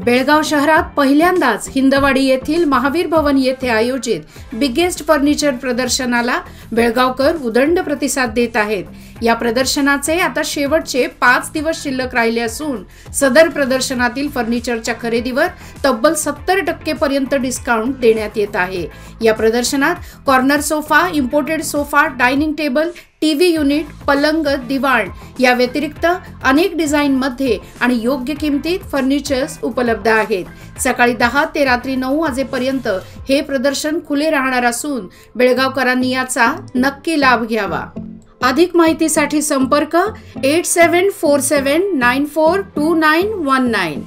बेळगाव शहरात पहिल्यांदाच हिंदवाडी येथील महावीर भवन येथे आयोजित बिगेस्ट फर्निचर प्रदर्शनाला बेळगावकर उदंड प्रतिसाद देत आहेत। या प्रदर्शनाचे आता शेवटचे 5 दिवस शिल्लक राहिले असून सदर प्रदर्शनातील फर्निचरच्या खरेदीवर तब्बल 70% पर्यंत डिस्काउंट देण्यात येत आहे। या प्रदर्शनात corner sofa, imported sofa, dining table, TV unit, पलंग, दिवाण या व्यतिरिक्त अनेक डिझाइन मध्ये आणि योग्य किमतीत फर्निचर्स उपलब्ध आहेत। सकाळी 10 ते रात्री 9 वाजेपर्यंत हे प्रदर्शन खुले राहणार असून बेळगावकरांनी याचा नक्की लाभ घ्यावा। अधिक माहितीसाठी संपर्क 8747942919।